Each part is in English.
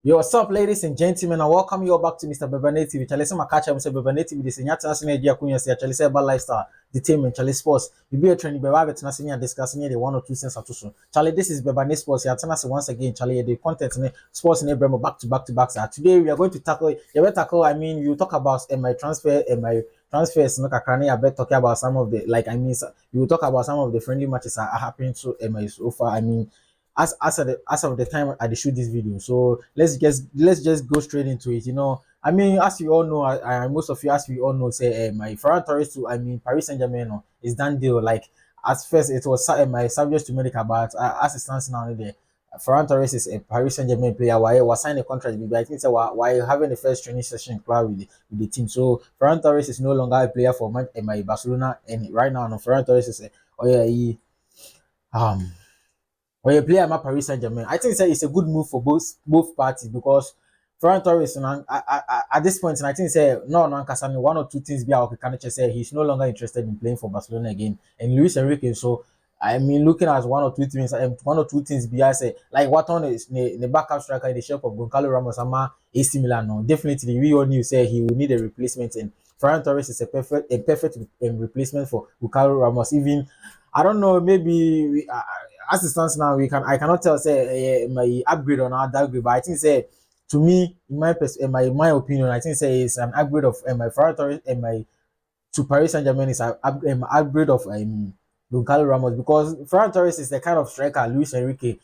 Yo, what's up, ladies and gentlemen, and welcome you all back to Mr. Bebane TV. Chale se makacha Mr. Bebane TV. This is nyata na senior dia kunya se chale se about lifestyle, entertainment, chale sports. You be a training beba bet na senior discussing the one or two cents atuso. Chale, this is Bebane Sports. Ya tana se once again, chale the content in sports in Bremo back to back. Today we are going to tackle. I mean, you talk about my transfer and my transfers. No kakrani. I bet talking about some of the you will talk about some of the friendly matches are happening to MI so far. I mean, as of the time I shoot this video. So let's just go straight into it. You know, I mean, as you all know, most of you, as we all know, say my Ferran Torres to Paris Saint-Germain is done deal. Like at first it was my subject to medical, but as it stands now, the Ferran Torres is a Paris Saint-Germain player. Why was signed a contract? But I think so. Why having the first training session with the team. So Ferran Torres is no longer a player for my Barcelona, and right now, no, Ferran Torres is when you play at Paris Saint-Germain, I think it's a good move for both parties because Ferran Torres at this point, and I think Kasani one or two things be out can say he's no longer interested in playing for Barcelona again. And Luis Enrique, so I mean, looking at one or two things be I say like what on is the backup striker in the shape of Gonçalo Ramos ama AC Milan. No, definitely we all knew say he will need a replacement, and Ferran Torres is a perfect replacement for Gonçalo Ramos. Even I don't know, maybe as it stands now, I cannot tell say my upgrade or not downgrade, but I think say to me, in my opinion, I think say it's an upgrade of my Ferran Torres and my to Paris Saint-Germain is an upgrade of Gonçalo Ramos because Ferran Torres is the kind of striker Luis Enrique.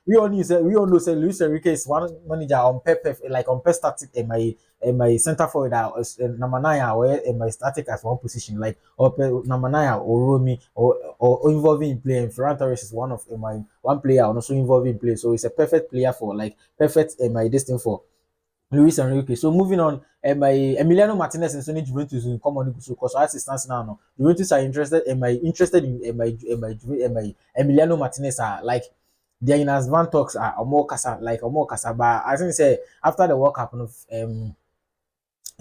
We all know say Luis Enrique is one manager on Pep tactic in my center forward number 9 where in my static as one position like or number 9 or Romy or involving in play. And Ferran Torres is one of my one player and also involving in play, so it's a perfect player for like perfect my destiny for Luis Enrique. So moving on, my Emiliano Martinez and Sony Juventus will come on because as it stands now, no, Juventus are interested in my Emiliano Martinez are like their in advance talks are more casa but I think say after the World Cup of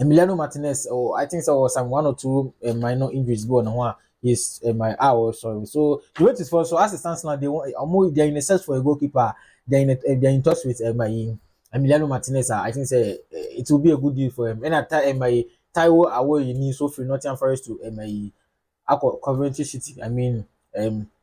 Emiliano Martinez or I think so some one or two minor injuries go on one is my sorry. So Juventus for so as it stands now they're in a search for a goalkeeper. They're in touch with my Emiliano Martinez. I think say it will be a good deal for him. And at my Taiwo away you need so free Nottingham Forest to my Coventry City. I mean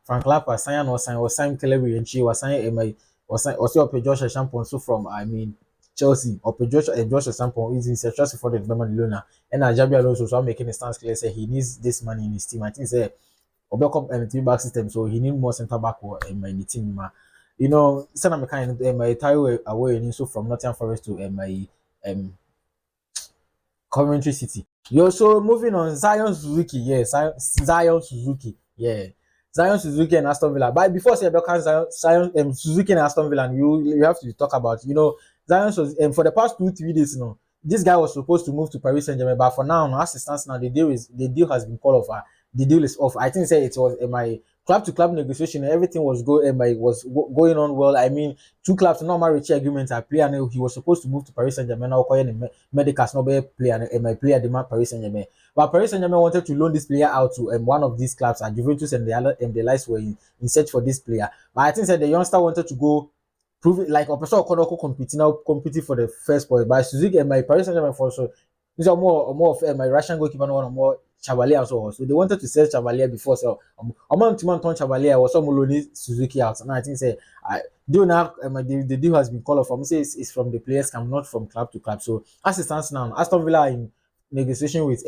Frank Lampard signed Kelly and she was signed my was also Joshua Champon so from I mean Chelsea or Joshua Champon is in Chelsea for the German Luna and Jabi Alonso so I'm making a stance clear say he needs this money in his team. I think say Obekop and team back system so he need more centre back or in my team. You know, some of kind my Taiwo away and so from Nottingham Forest to my Coventry City. You also moving on Zion Suzuki, yes, Zion Suzuki, yeah. Zion Suzuki and Aston Villa. But before say about Zion Suzuki and Aston Villa, you have to talk about Zion for the past 2-3 days this guy was supposed to move to Paris Saint-Germain, but for now, as it stands now, the deal has been called off. The deal is off. I think say it was my club to club negotiation. Everything was going on well. I mean, two clubs normal reach agreements. A player he was supposed to move to Paris Saint-Germain. Now calling medicals no player and my player demand Paris Saint-Germain. But Paris Saint-Germain wanted to loan this player out to one of these clubs. And Juventus and the likes were in search for this player. But I think that the youngster wanted to go prove it like a person competing for the first point. But Suzuki and my Paris Saint-Germain for so these are more of my Russian goalkeeper no one more Chevalier also. So they wanted to sell Chevalier before so amount to man Chevalier was some loaning Suzuki out. And I think say the deal has been called off. From say it's from the players camp, not from club to club. So as it stands now, Aston Villa in negotiation with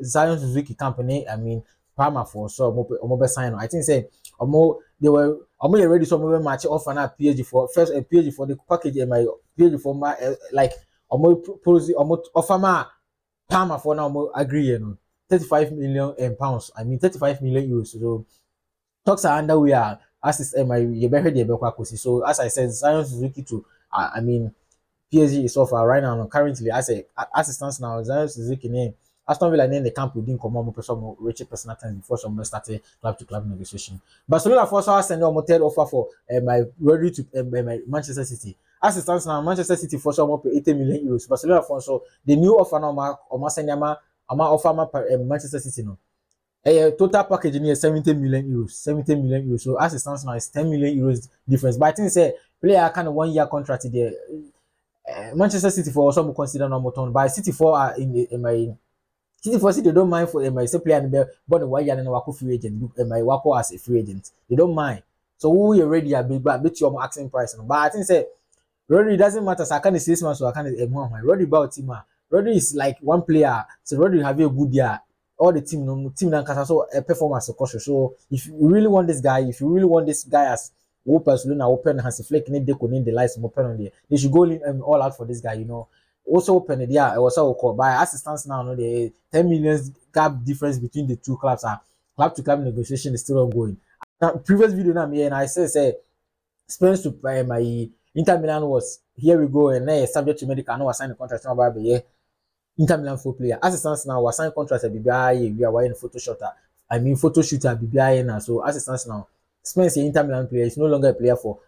Zion Suzuki company. I mean Parma for so Omobe sign. I think say they were ready some match offer now PSG for first PSG for the package my PSG for my like offer my Parma for now agree 35 million pounds. I mean 35 million euros. So talks are underway as is my so as I said Zion Suzuki to I mean PSG is offer right now currently as it stands now Zion Suzuki name Aston Villa name the camp didn't come on some rich personal time before some started club to club negotiation. Barcelona for so send a third offer for my Rodri to my Manchester City. As it stands now, Manchester City for some up 80 million euros. Barcelona for so the new offer now offer Manchester City no. Total package near 70 million euros. 70 million euros. So as it stands now, it's 10 million euros difference. But I think say player kind of 1 year contract there. Manchester City for also consider number ton, but City for in my City for City they don't mind for my say player and but why you na wako free agent my wako as a free agent. They don't mind. So who you already a big but bet your asking price. But I think say Rodri doesn't matter. So I can't 6 months, so I can't Rodri about team. Rodri is like one player. So Rodri have a good year. All the team, no team can so a performance of course. So if you really want this guy, as Barcelona open has a flake, they could need the lights open on there. They should go all out for this guy. Also open it. Yeah, it was all called by assistance now. No, the 10 million gap difference between the two clubs are club to club negotiation is still ongoing. Now, previous video now, me and I say Spurs to my Inter Milan was here we go and then subject to medical. I know I signed a contract now by the Inter Milan full player. As it stands now, we signed contract at BBI. We are wearing photo shooter. Photo shooter at BBI now. So as it stands now, Spence Inter Milan player is no longer a player for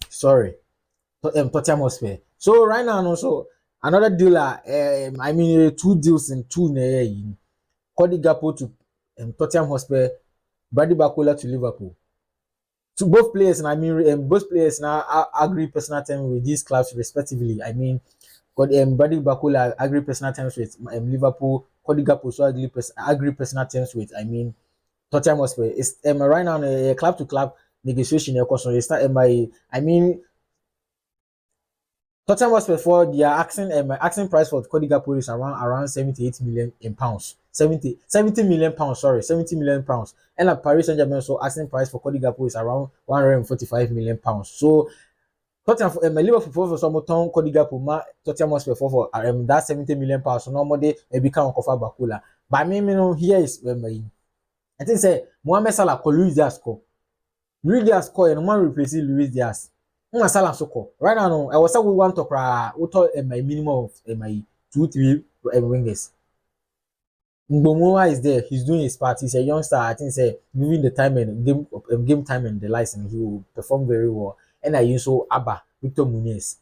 sorry, Tottenham Hotspur. So right now also another dealer. Two deals in two. Cody Gakpo to Tottenham Hotspur, Bercóle to Liverpool. To both players, and both players now agree personal terms with these clubs respectively. Bercóle agree personal terms with Liverpool. Cody Gakpo so agree personal terms with Tottenham Hotspur. It's right now a club to club negotiation. Of course, they start Tottenham Hotspur for their asking price for Cody Gakpo is around 78 million in pounds. 70 million pounds, sorry, 70 million pounds. And at Paris Saint-Germain, so asking price for Cody Gakpo is around 145 million pounds. So Tottenham Liverpool for some ton Cody Gakpo, Tottenham Hotspur for that 70 million pounds. So normally they become cover Bercóle. But here is I think say Mohamed Salah call Luis Diaz score. Luis Diaz score and one replace Luis Diaz. Salah soko. Right now, I was we want to cry. We thought my minimum of my 2-3 wingers. Mbomoa is there. He's doing his part. He's a youngster. I think say giving the time and game time and the license, he will perform very well. And I use so Abba Victor Muniz.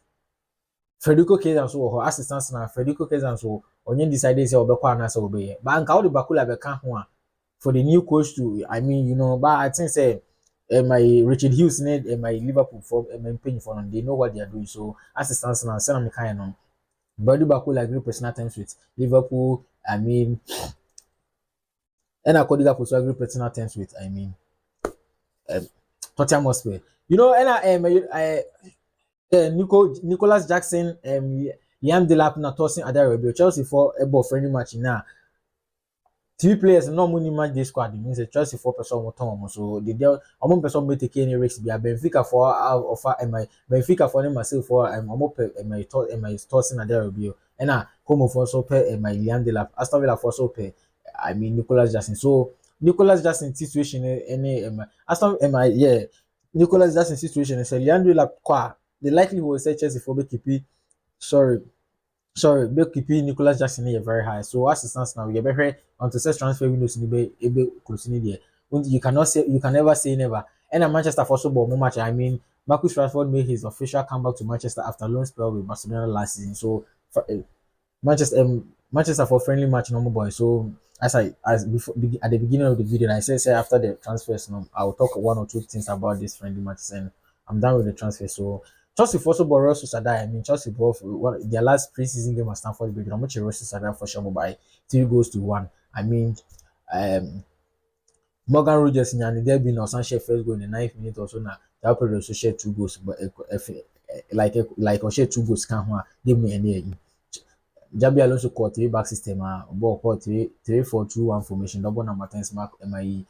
Federico Kezan so assistance now. Federico Kezan so only decided say obekwa na say obeye. But anka all the Bercóle beka ho for the new coach to but I think say my Richard Hughes need my Liverpool for paying for them. They know what they are doing. So assistance now, send them kind of Bercóle agree personal terms with Liverpool. And I Cody Gakpo agree personal terms with Tottenham Hotspur. Nicholas Jackson Liam Delap na tossing Adarabio Chelsea for a ball friendly match now. 3 players no money match this squad means a Chelsea 4% more time so the deal among person may take any risks be a Benfica for offer Benfica for them myself for my tossing Adarabio and come for so pay my Liam Delap Aston Villa for so pay Nicholas Jackson. So Nicholas Jackson situation Nicholas Jackson situation is a Leandro Delap the likelihood say Chelsea for keep keeping Nicholas Jackson here very high. So as it stands now, we are very on to set transfer windows in the closing there. You can never say never. And at Manchester for so much. Marcus Rashford made his official comeback to Manchester after loan spell with Barcelona last season. So Manchester for friendly match normal boy. So before at the beginning of the video, I said after the transfers, I'll talk 1 or 2 things about this friendly matches, and I'm done with the transfer. So Chelsea for so Royal Sociedad. Chelsea both their last preseason game at Stamford Bridge. How much Royal Sociedad for sure by 3-1. Morgan Rogers in the derby now Sanchez first goal in the 9th minute or so now. That period also shared 2 goals, but like or share 2 goals can give me any. Jabi Alonso called 3 back system. Ball called 3-4-2-1 formation. Double number 10 mark MIE.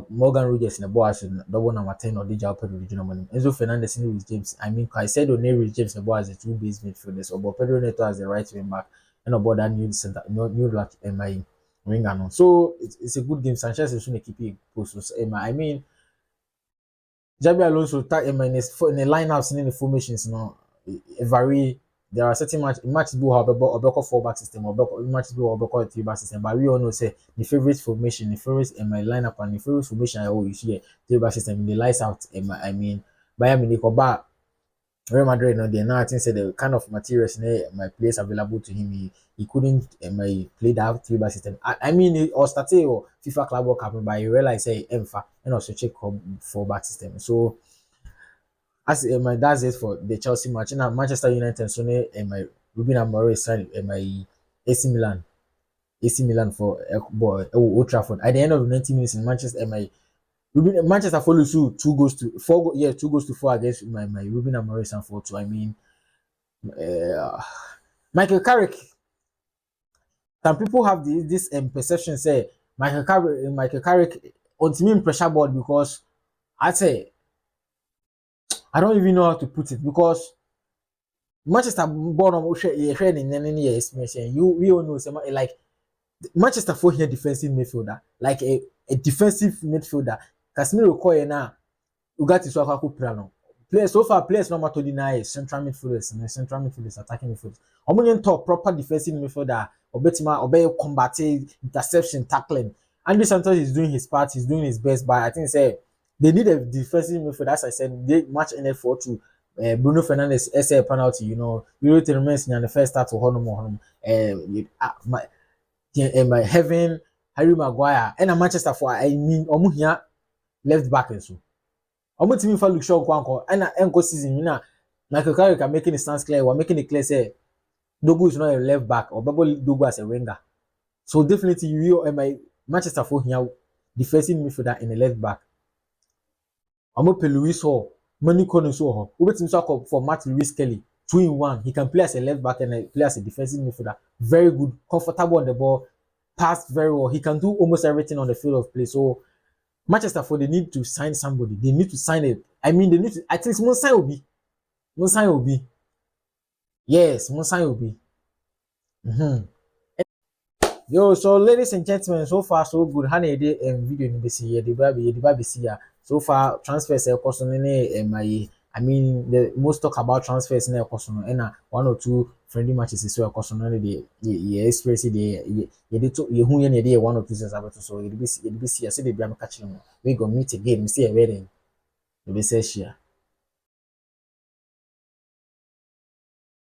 Morgan Rogers in the ball as double number 10 or DJ Pedro regional money. Enzo Fernandez in with James. I said with James in the ball as the 2 base midfielders. Or Pedro Neto as the right wing back. And about that new center, new like MIE winger. So it's a good game. Sanchez is going to keep it close. Jabi Alonso in the lineups in the formations, vary. There are certain matches do have a 4-back system or matches do have a 3-back system, but we all know say the favorite formation, the favorite in my lineup and the favorite formation I always see 3-back system in the lights out. Bayern Munich or Real Madrid now I think say the kind of materials my players available to him he couldn't play that 3-back system. Or started or FIFA Club World Cup, but he realized say EMFA and also check 4-back system. So as my that's it for the Chelsea match. Now Manchester United so my Ruben Amorim signed my AC Milan. AC Milan for Old Trafford. At the end of the 90 minutes in Manchester, my Manchester follows through 2 goes to 4 against my Ruben Amorim and 4-2. I mean, uh, Michael Carrick. Some people have this perception say Michael Carrick on me pressure board because I say I don't even know how to put it because Manchester born on you we all know some like Manchester for here defensive midfielder like a defensive midfielder Casemiro Koye na Ugati Swakaku Prano. Players so far players number 29 central midfielders attacking midfielders. Omunyen top proper defensive midfielder obetima obey combating interception tackling. Andy Santos is doing his part, he's doing his best, but I think say they need a defensive midfielder. As I said, they match ended 4-2. Bruno Fernandes SA penalty, you know, Euro remains in the first start to Honum. My heaven Harry Maguire and a Manchester for I mean Omuhia left back and so. Omo team for Luke Shaw kwanko and enko season na Michael Carrick are making the stance clear, we're making it clear say Dogu is not a left back or Babo Dogu as a winger. So definitely you and my Manchester for here defensive midfielder in the left back. Omo pe Luis Hall, Manu Kono so Obetim so for Matt Lewis Kelly 2-in-1. He can play as a left back and play as a defensive midfielder. Very good, comfortable on the ball, passed very well. He can do almost everything on the field of play. So Manchester for they need to sign somebody. They need to sign it. I mean, they need to at least one sign will be. One sign will be. Yes, one sign will be. Mm-hmm. Yo, so ladies and gentlemen, so far so good. Honey, video in the baby here. So far transfers my I mean the most talk about transfers in and 1 or 2 friendly matches is so the experience the who any 1 or 2 seasons so it be see I say the be catching we go meet again we see a wedding we be say share